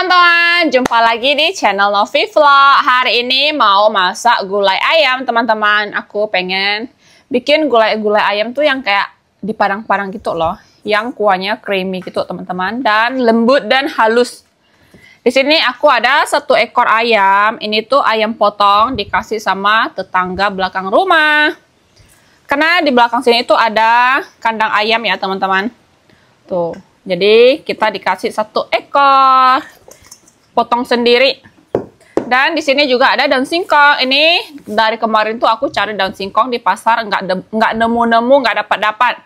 teman-teman, jumpa lagi di channel Novi Vlog. Hari ini mau masak gulai ayam teman-teman. Aku pengen bikin gulai ayam tuh yang kayak di Padang-Padang gitu loh, yang kuahnya creamy gitu teman-teman, dan lembut dan halus. Di sini aku ada 1 ekor ayam. Ini tuh ayam potong dikasih sama tetangga belakang rumah. Karena di belakang sini itu ada kandang ayam ya teman-teman. Tuh. Jadi kita dikasih 1 ekor, potong sendiri. Dan di sini juga ada daun singkong. Ini dari kemarin tuh aku cari daun singkong di pasar, nggak nemu-nemu, nggak dapat.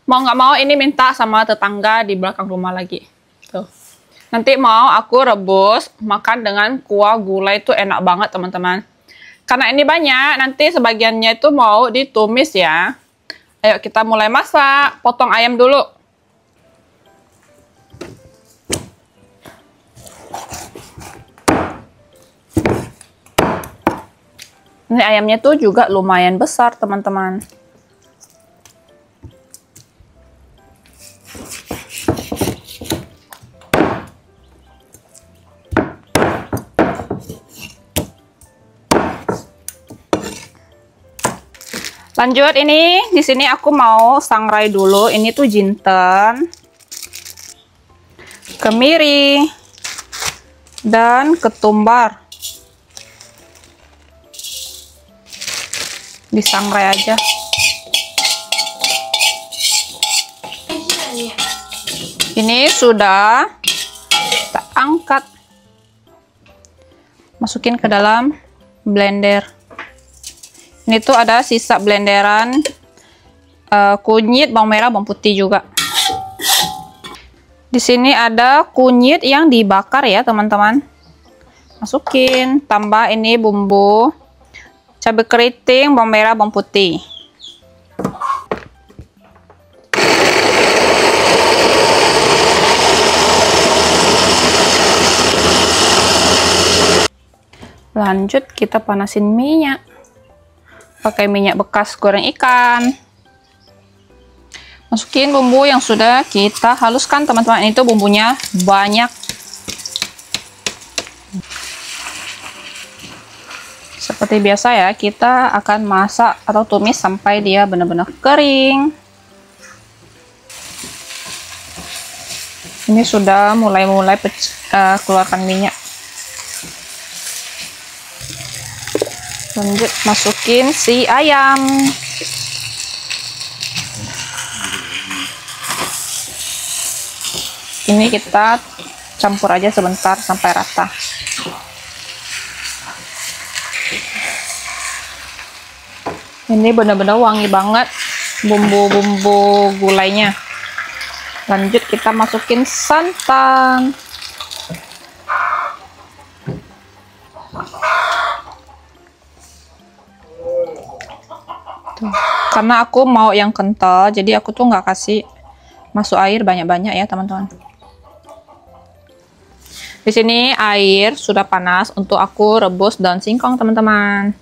Mau nggak mau ini minta sama tetangga di belakang rumah lagi. Tuh. Nanti mau aku rebus makan dengan kuah gulai, itu enak banget teman-teman. Karena ini banyak, nanti sebagiannya itu mau ditumis ya. Ayo kita mulai masak. Potong ayam dulu. Ini ayamnya tuh juga lumayan besar, teman-teman. Lanjut, ini di sini aku mau sangrai dulu. Ini tuh jinten, kemiri, dan ketumbar. Disangrai aja. Ini sudah kita angkat, masukin ke dalam blender. Ini tuh ada sisa blenderan kunyit, bawang merah, bawang putih juga. Di sini ada kunyit yang dibakar ya teman-teman. Masukin, tambah ini bumbu cabai keriting, bawang merah, bawang putih. Lanjut kita panasin minyak. Pakai minyak bekas goreng ikan. Masukin bumbu yang sudah kita haluskan teman-teman. Itu bumbunya banyak. Seperti biasa ya, kita akan masak atau tumis sampai dia benar-benar kering. Ini sudah mulai keluarkan minyak. Lanjut masukin si ayam. Ini kita campur aja sebentar sampai rata. Ini benar-benar wangi banget bumbu-bumbu gulainya. Lanjut kita masukin santan. Tuh. Karena aku mau yang kental, jadi aku tuh nggak kasih masuk air banyak-banyak ya teman-teman. Di sini air sudah panas untuk aku rebus daun singkong teman-teman.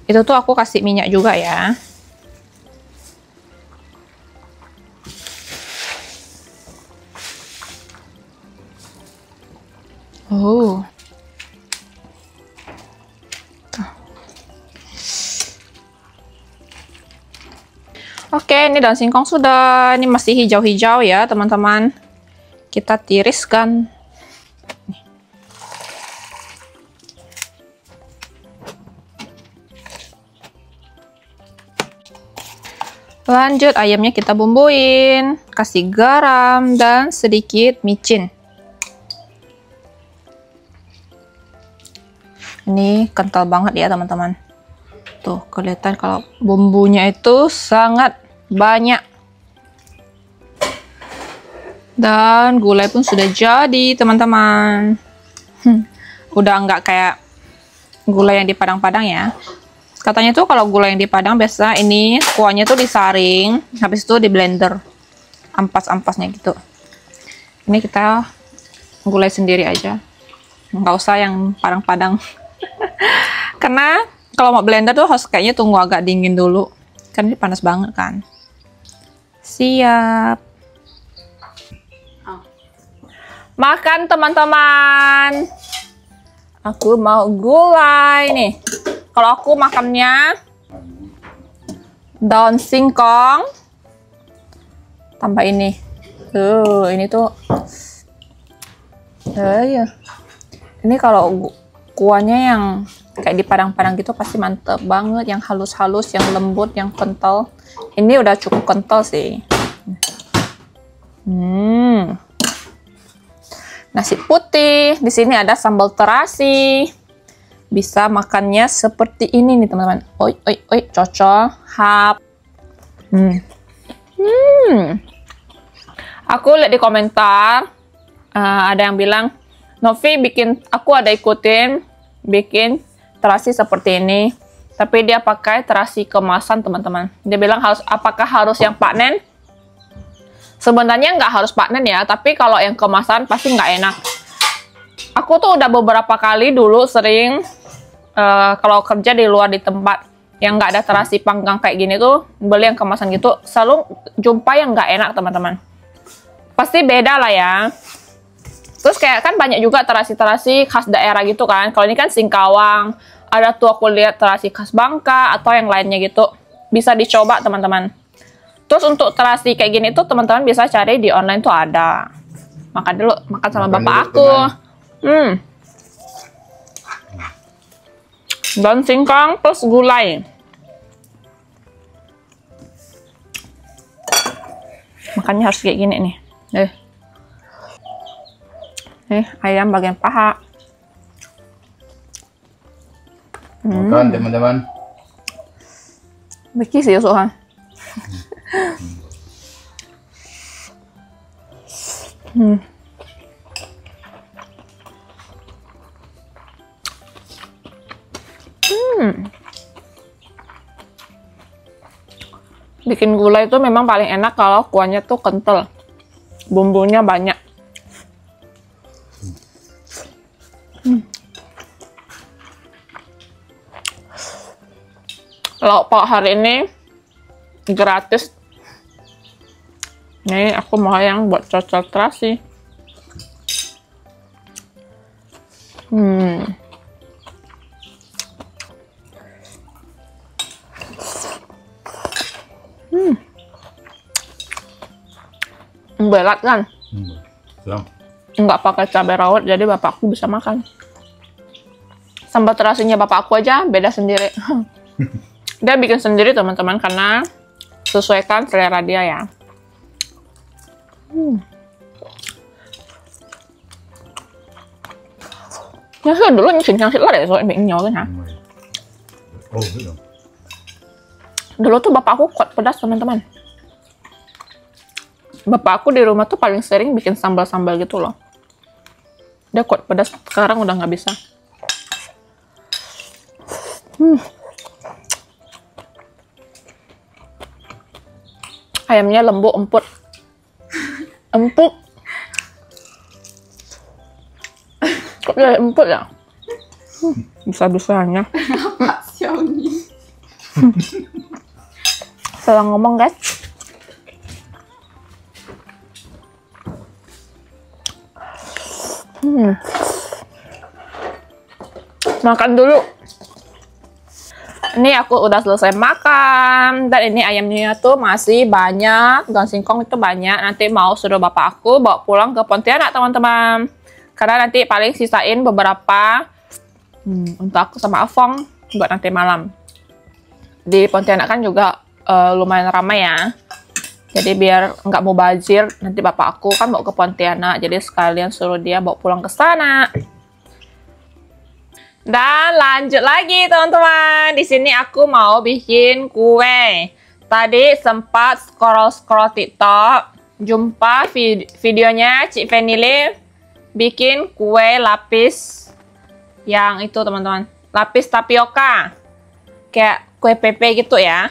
Itu tuh aku kasih minyak juga ya. Oh. Oke, ini daun singkong sudah. Ini masih hijau-hijau ya, teman-teman. Kita tiriskan. Lanjut, ayamnya kita bumbuin, kasih garam dan sedikit micin. Ini kental banget ya teman-teman. Tuh, kelihatan kalau bumbunya itu sangat banyak. Dan gulai pun sudah jadi teman-teman. Udah nggak kayak gulai yang di Padang-Padang ya. Katanya tuh kalau gulai yang di Padang biasa ini kuahnya tuh disaring, habis itu di blender, ampas-ampasnya gitu. Ini kita gulai sendiri aja, nggak usah yang Padang-Padang. Karena kalau mau blender tuh harus kayaknya tunggu agak dingin dulu, kan ini panas banget kan. Siap. Makan teman-teman. Aku mau gulai nih. Kalau aku makannya daun singkong tambah ini. Ini tuh ya. Ini kalau kuahnya yang kayak di Padang-Padang gitu pasti mantep banget, yang halus-halus, yang lembut, yang kental. Ini udah cukup kental sih. Nasi putih. Di sini ada sambal terasi. Bisa makannya seperti ini nih teman-teman. Oi, cocok. Hap. Aku lihat di komentar ada yang bilang, Novi aku ada ikutin bikin terasi seperti ini, tapi dia pakai terasi kemasan teman-teman. Dia bilang apakah harus yang panen? Sebenarnya nggak harus panen ya, tapi kalau yang kemasan pasti nggak enak. Aku tuh udah beberapa kali dulu sering kalau kerja di luar di tempat yang nggak ada terasi panggang kayak gini tuh, beli yang kemasan gitu, selalu jumpa yang nggak enak teman-teman. Pasti beda lah ya. Terus kayak kan banyak juga terasi-terasi khas daerah gitu kan. Kalau ini kan Singkawang, ada tuh aku lihat terasi khas Bangka atau yang lainnya gitu. Bisa dicoba teman-teman. Terus untuk terasi kayak gini tuh teman-teman bisa cari di online tuh ada. Makan dulu, makan sama bapak aku. Daun singkong plus gulai. Makannya harus kayak gini nih. Ayam bagian paha. Makan teman-teman. Beki sih sohan. Bikin gulai itu memang paling enak kalau kuahnya tuh kental. Bumbunya banyak. Lauk pauk hari ini gratis. Nih aku mau yang buat cocol terasi. Berat kan? Nggak pakai cabai rawit, jadi bapakku bisa makan. Sambal terasinya bapakku aja beda sendiri. Dia bikin sendiri teman-teman karena sesuaikan selera dia ya. Nhớ dulu nyusun yang lah deh soalnya miệng nhỏ kan hả? Dulu tuh bapakku kuat pedas teman-teman. Bapakku di rumah tuh paling sering bikin sambal-sambal gitu loh. Dia kuat pedas, sekarang udah nggak bisa. Ayamnya lembut, empuk. Empuk. Kok jadi empuk ya? Bisa-bisanya. Kenapa Xiaomi? Salah ngomong guys. Makan dulu. Ini aku udah selesai makan. Dan ini ayamnya tuh masih banyak. Daun singkong itu banyak. Nanti mau suruh bapak aku bawa pulang ke Pontianak teman-teman. Karena nanti paling sisain beberapa untuk aku sama Afong buat nanti malam. Di Pontianak kan juga lumayan ramai ya. Jadi biar nggak mau bazir, nanti bapak aku kan mau ke Pontianak. Jadi sekalian suruh dia bawa pulang ke sana. Dan lanjut lagi teman-teman. Di sini aku mau bikin kue. Tadi sempat scroll TikTok, jumpa videonya Cik Vanille bikin kue lapis yang itu teman-teman. Lapis tapioka. Kayak kue pepe gitu ya.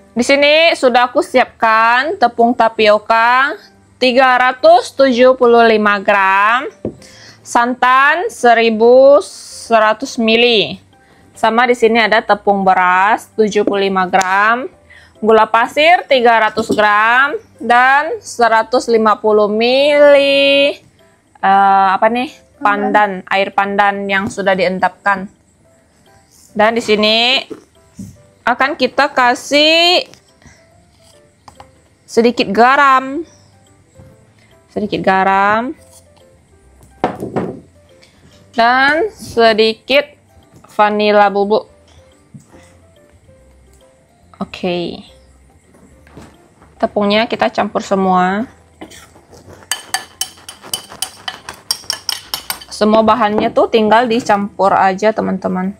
Di sini sudah aku siapkan tepung tapioka 375 gram, santan 1100 ml. Sama di sini ada tepung beras 75 gram, gula pasir 300 gram, dan 150 ml pandan, air pandan yang sudah diendapkan. Dan di sini akan kita kasih sedikit garam. Dan sedikit vanila bubuk. Oke. Tepungnya kita campur semua. Semua bahannya tuh tinggal dicampur aja, teman-teman.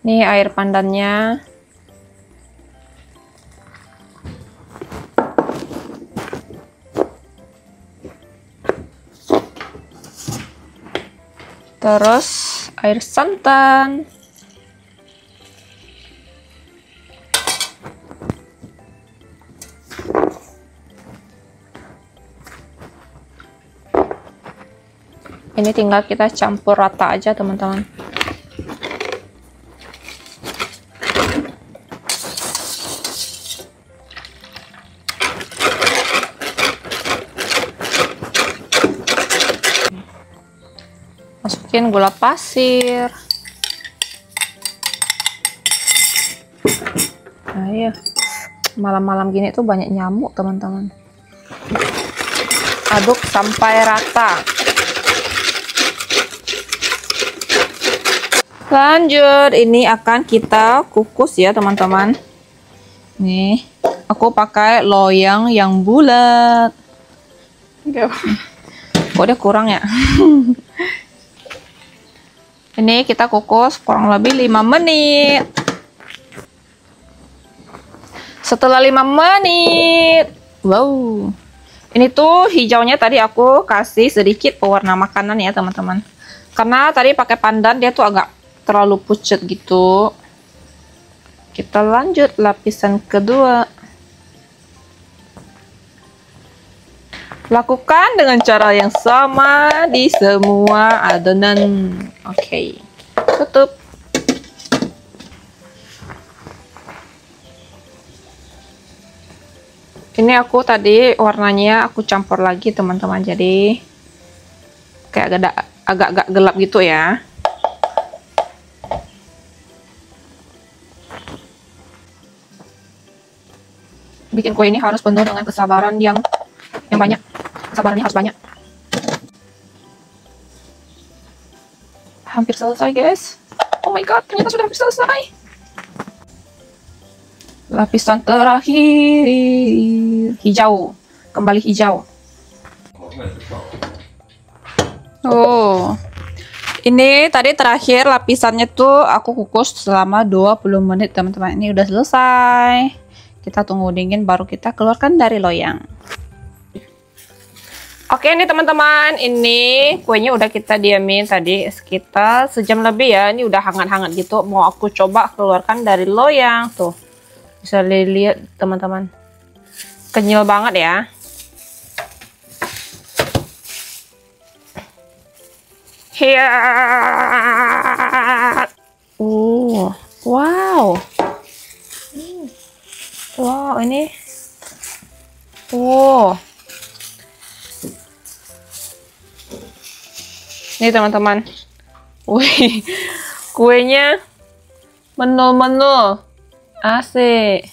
Nih air pandannya. Terus air santan. Ini tinggal kita campur rata aja, teman-teman. Masukin gula pasir. Nah, iya. Malam-malam gini tuh banyak nyamuk, teman-teman. Aduk sampai rata. Lanjut, ini akan kita kukus ya, teman-teman. Nih, aku pakai loyang yang bulat. Kok dia kurang ya? Ini kita kukus kurang lebih 5 menit. Setelah 5 menit, wow, ini tuh hijaunya tadi aku kasih sedikit pewarna makanan ya, teman-teman. Karena tadi pakai pandan, dia tuh agak terlalu pucat gitu. Kita lanjut lapisan kedua. Lakukan dengan cara yang sama di semua adonan. Oke, tutup. Ini aku tadi warnanya aku campur lagi, teman-teman. Jadi kayak agak gelap gitu ya. Bikin kue ini harus penuh dengan kesabaran yang banyak. Kesabarannya harus banyak. Hampir selesai, guys. Oh my god, ternyata sudah hampir selesai. Lapisan terakhir, hijau. Kembali hijau. Oh, ini tadi terakhir lapisannya tuh aku kukus selama 20 menit, teman-teman. Ini udah selesai. Kita tunggu dingin baru kita keluarkan dari loyang. Oke nih teman-teman, ini kuenya udah kita diamin tadi sekitar sejam lebih ya. Ini udah hangat-hangat gitu. Mau aku coba keluarkan dari loyang. Tuh, bisa dilihat teman-teman. Kenyal banget ya. Hiya. Wow. Wow, ini. Wow. Ini teman-teman, wih, kuenya menul-menul, asik.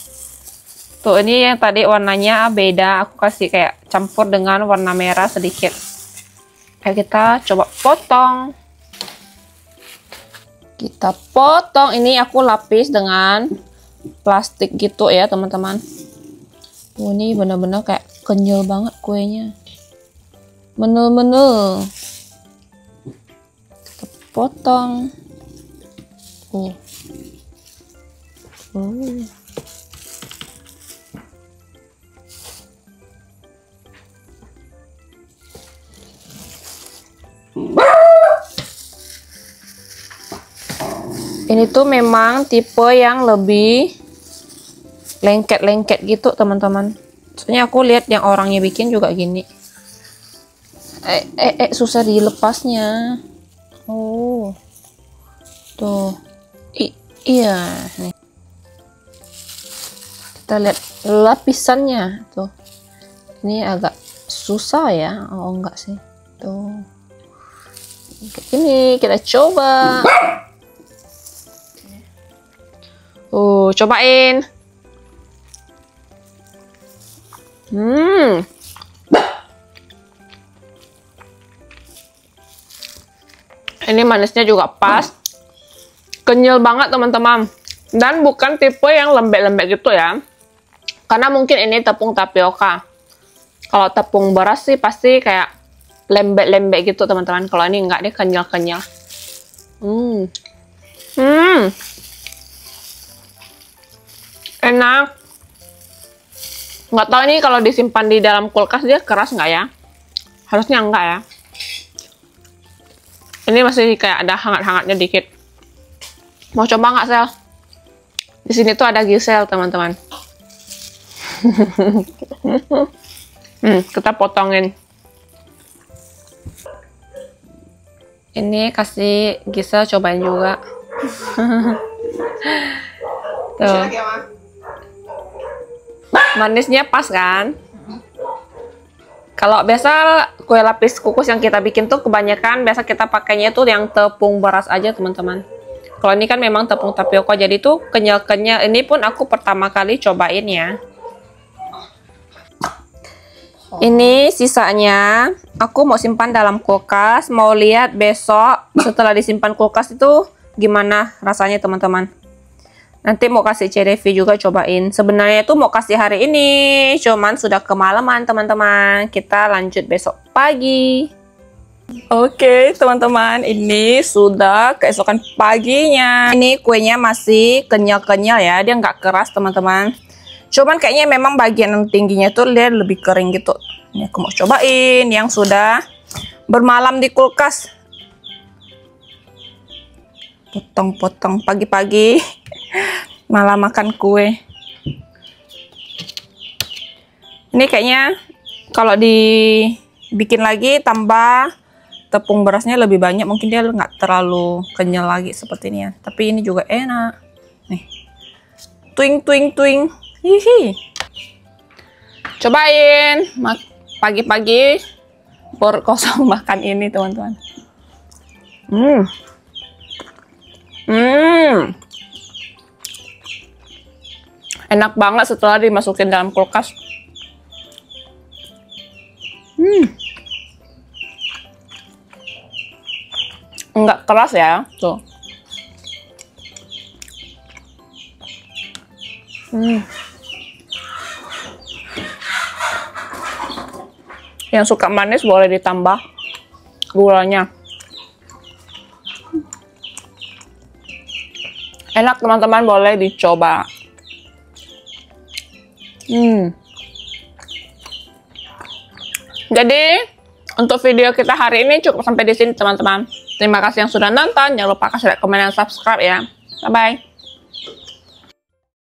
Tuh ini yang tadi warnanya beda, aku kasih kayak campur dengan warna merah sedikit. Kayak kita coba potong. Kita potong, ini aku lapis dengan plastik gitu ya teman-teman. Ini bener-bener kayak kenyal banget kuenya, menul-menul. Potong. Ini tuh memang tipe yang lebih lengket-lengket gitu teman-teman. Soalnya aku lihat yang orangnya bikin juga gini. Susah dilepasnya. Tuh. Iya, nih. Kita lihat lapisannya tuh. Ini agak susah ya. Oh, enggak sih. Tuh. Ini kita coba. Cobain. Ini manisnya juga pas. Kenyal banget teman-teman. Dan bukan tipe yang lembek-lembek gitu ya. Karena mungkin ini tepung tapioka. Kalau tepung beras sih pasti kayak lembek-lembek gitu teman-teman. Kalau ini enggak, dia kenyal-kenyal. Enak. Nggak tahu nih kalau disimpan di dalam kulkas dia keras nggak ya? Harusnya enggak ya. Ini masih kayak ada hangat-hangatnya dikit. Mau coba nggak, Sel? Di sini tuh ada Gisel, teman-teman. Kita potongin. Ini kasih Gisel cobain juga. Tuh. Manisnya pas kan? Kalau biasa kue lapis kukus yang kita bikin tuh kebanyakan biasa kita pakainya tuh yang tepung beras aja teman-teman. Kalau ini kan memang tepung tapioka, jadi tuh kenyal-kenyal. Ini pun aku pertama kali cobain ya. Ini sisanya aku mau simpan dalam kulkas. Mau lihat besok setelah disimpan kulkas itu gimana rasanya teman-teman. Nanti mau kasih review juga cobain. Sebenarnya itu mau kasih hari ini, cuman sudah kemalaman teman-teman. Kita lanjut besok pagi. Oke teman-teman, ini sudah keesokan paginya. Ini kuenya masih kenyal-kenyal ya, dia nggak keras teman-teman. Cuman kayaknya memang bagian yang tingginya tuh dia lebih kering gitu. Ini aku mau cobain yang sudah bermalam di kulkas. Potong-potong pagi-pagi malah makan kue. Ini kayaknya kalau dibikin lagi tambah tepung berasnya lebih banyak, mungkin dia nggak terlalu kenyal lagi seperti ini ya. Tapi ini juga enak. Nih, twing twing twing. Hihi. Cobain pagi-pagi perut kosong makan ini teman-teman. Enak banget setelah dimasukin dalam kulkas. Enggak keras ya, tuh. Yang suka manis boleh ditambah gulanya. Enak teman-teman, boleh dicoba. Jadi untuk video kita hari ini cukup sampai di sini teman-teman. Terima kasih yang sudah nonton. Jangan lupa kasih like, komen, dan subscribe ya. Bye-bye.